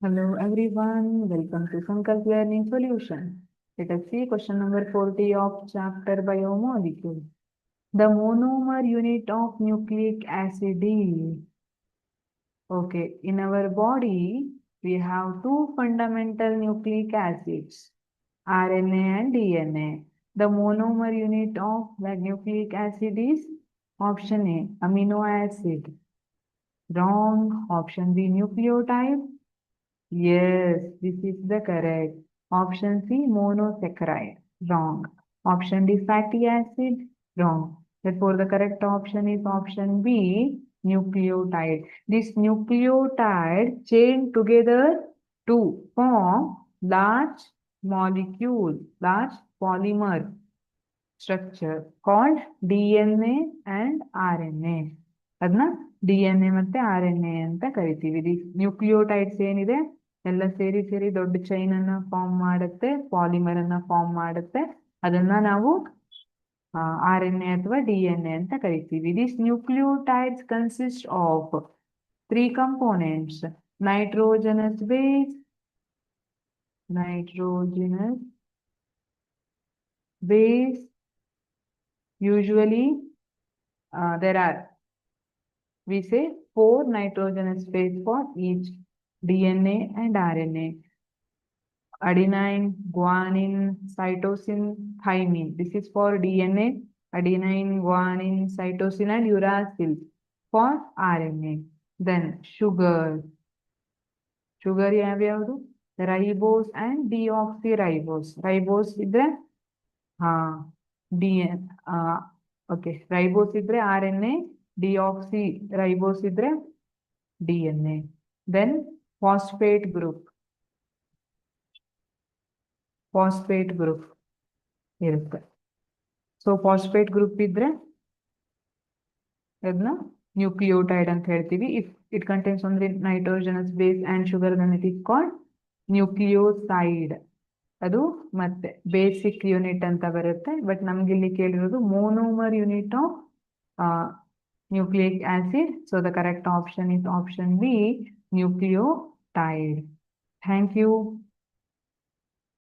Hello everyone, welcome to Sankalp Learning Solution. Let us see question number 40 of chapter Biomolecule. The monomer unit of nucleic acid is. Okay, in our body, we have two fundamental nucleic acids, RNA and DNA. The monomer unit of the nucleic acid is option A, amino acid. Wrong. Option B, nucleotide. Yes, this is the correct. Option C, monosaccharide. Wrong. Option D, fatty acid. Wrong. Therefore, the correct option is option B, nucleotide. This nucleotide chain together to form large molecule, large polymer structure called DNA and RNA. ಅದನ್ನ DNA ಮತ್ತೆ RNA ಅಂತ ಕರಿತೀವಿ. Nucleotides ಏನಿದೆ ಎಲ್ಲ ಸೇರಿ ದೊಡ್ಡ chain ಅನ್ನ form ಮಾಡುತ್ತೆ, ಪಾಲಿಮರ್ ಅನ್ನ ಫಾರ್ಮ್ ಮಾಡುತ್ತೆ. ಅದನ್ನ ನಾವು RNA ಅಥವಾ DNA ಅಂತ ಕರಿತೀವಿ. These nucleotides consist of three components: nitrogenous base, usually there are, we say, 4 nitrogenous base for each DNA and RNA. Adenine, guanine, cytosine, thymine. This is for DNA. Adenine, guanine, cytosine and uracil for RNA. Then sugar. Sugar ಯಾವ್ಯಾವುದು? Ribose and deoxyribose. Ribose ಇದ್ರೆ okay, ribose ಇದ್ರೆ RNA, deoxyribose ಇದ್ರೆ DNA. Then phosphate group ಇರುತ್ತೆ. So phosphate group ಇದ್ರೆ ಅದನ್ನ nucleotide ಅಂತ ಹೇಳ್ತೀವಿ. If it contains only nitrogenous base and sugar then it is called nucleoside. ಅದು ಮತ್ತೆ ಬೇಸಿಕ್ ಯೂನಿಟ್ ಅಂತ ಬರುತ್ತೆ. ಬಟ್ ನಮ್ಗೆ ಇಲ್ಲಿ ಕೇಳಿರೋದು monomer unit of nucleic acid. So the correct option is option B, nucleotide. Thank you.